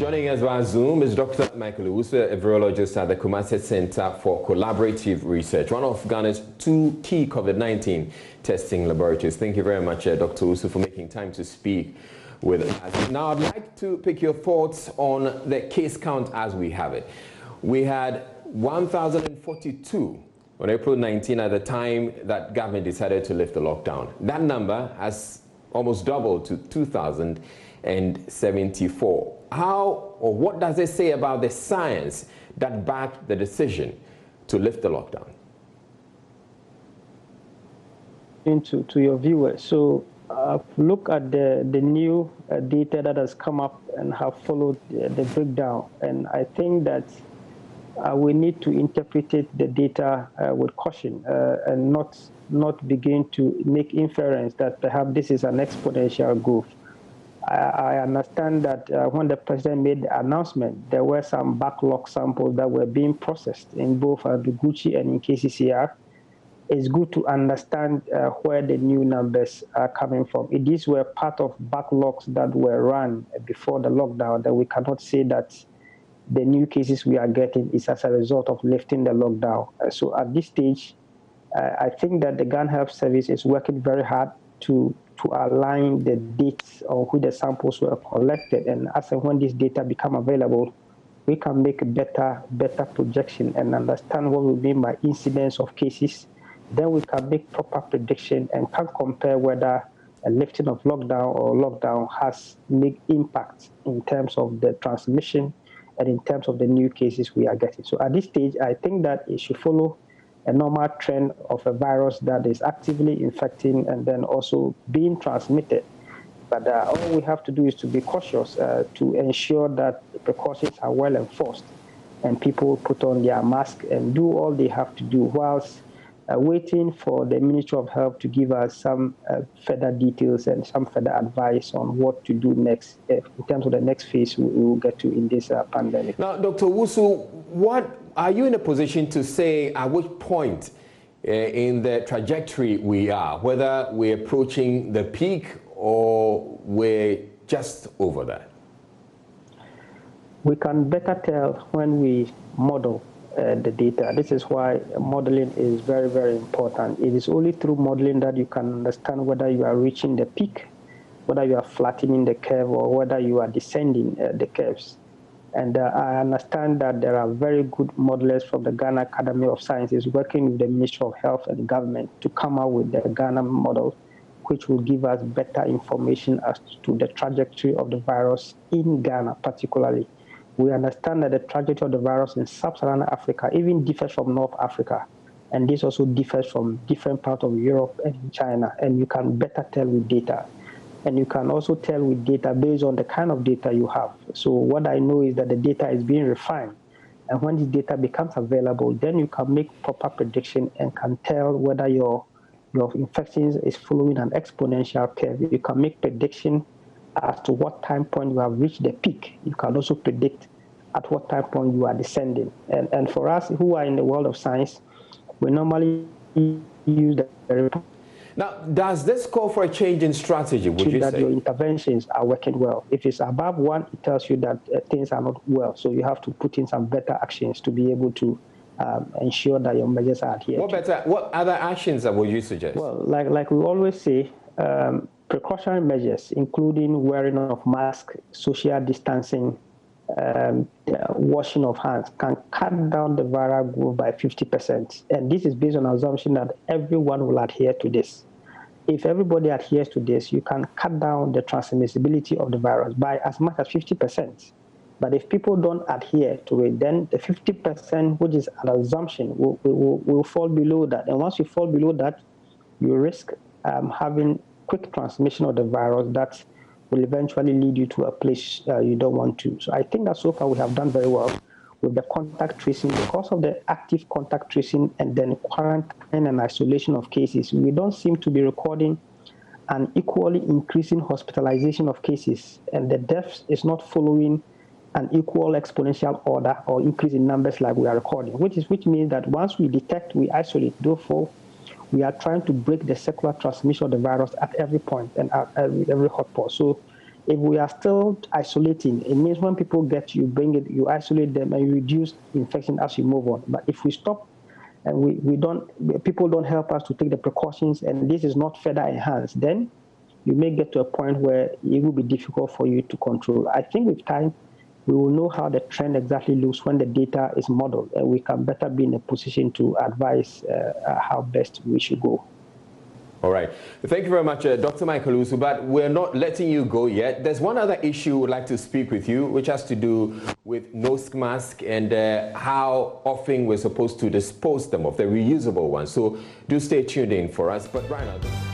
Joining us via Zoom is Dr. Michael Owusu, a virologist at the Kumasi Center for Collaborative Research, one of Ghana's two key COVID-19 testing laboratories. Thank you very much, Dr. Owusu, for making time to speak with us. Now, I'd like to pick your thoughts on the case count as we have it. We had 1,042 on April 19 at the time that government decided to lift the lockdown. That number has almost doubled to 2,074. How or what does it say about the science that backed the decision to lift the lockdown? To your viewers, so look at the new data that has come up and have followed the breakdown, and I think that we need to interpret the data with caution and not begin to make inference that perhaps this is an exponential growth. I understand that when the president made the announcement, there were some backlog samples that were being processed in both Noguchi and in KCCR. It's good to understand where the new numbers are coming from. These were part of backlogs that were run before the lockdown, that we cannot say that the new cases we are getting is as a result of lifting the lockdown. So at this stage, I think that the Ghana Health Service is working very hard to align the dates on which the samples were collected, and as and when this data become available, we can make a better projection and understand what we mean by incidence of cases. Then we can make proper prediction and can compare whether a lifting of lockdown or lockdown has made impact in terms of the transmission and in terms of the new cases we are getting. So at this stage, I think that it should follow a normal trend of a virus that is actively infecting and then also being transmitted. But all we have to do is to be cautious to ensure that the precautions are well enforced and people put on their mask and do all they have to do whilst waiting for the Ministry of Health to give us some further details and some further advice on what to do next in terms of the next phase we will get to in this pandemic. Now, Dr. Owusu, what are you in a position to say at which point in the trajectory we are, whether we're approaching the peak or we're just over that? We can better tell when we model the data. This is why modeling is very, very important. It is only through modeling that you can understand whether you are reaching the peak, whether you are flattening the curve, or whether you are descending the curves. And I understand that there are very good modelers from the Ghana Academy of Sciences working with the Ministry of Health and the government to come out with the Ghana model, which will give us better information as to the trajectory of the virus in Ghana particularly. We understand that the trajectory of the virus in sub-Saharan Africa even differs from North Africa, and this also differs from different parts of Europe and China, and you can better tell with data. And you can also tell with data based on the kind of data you have. So what I know is that the data is being refined, and when this data becomes available, then you can make proper prediction and can tell whether your infections is following an exponential curve. You can make prediction as to what time point you have reached the peak. You can also predict at what time point you are descending. And for us who are in the world of science, we normally use the report. Now, does this call for a change in strategy, would you that say? Your interventions are working well. If it's above 1, it tells you that things are not well. So you have to put in some better actions to be able to ensure that your measures are adhered to. What other actions would you suggest? Well, like we always say, precautionary measures, including wearing of masks, social distancing, washing of hands, can cut down the viral growth by 50%. And this is based on the assumption that everyone will adhere to this. If everybody adheres to this, you can cut down the transmissibility of the virus by as much as 50%. But if people don't adhere to it, then the 50%, which is an assumption, will fall below that. And once you fall below that, you risk having quick transmission of the virus that will eventually lead you to a place you don't want to. So I think that so far we have done very well with the contact tracing. Because of the active contact tracing and then quarantine and isolation of cases, we don't seem to be recording an equally increasing hospitalization of cases, and the deaths is not following an equal exponential order or increase in numbers like we are recording, which means that once we detect, we isolate. Therefore, we are trying to break the circular transmission of the virus at every point and at every hotspot. So if we are still isolating, it means when people get you, bring it, you isolate them and you reduce infection as you move on. But if we stop and people don't help us to take the precautions, and this is not further enhanced, then you may get to a point where it will be difficult for you to control. I think with time, we will know how the trend exactly looks when the data is modeled, and we can better be in a position to advise how best we should go. All right. Thank you very much, Dr. Michael Owusu, but we're not letting you go yet. There's one other issue we'd like to speak with you, which has to do with nose mask and how often we're supposed to dispose them of, the reusable ones. So do stay tuned in for us. But right now...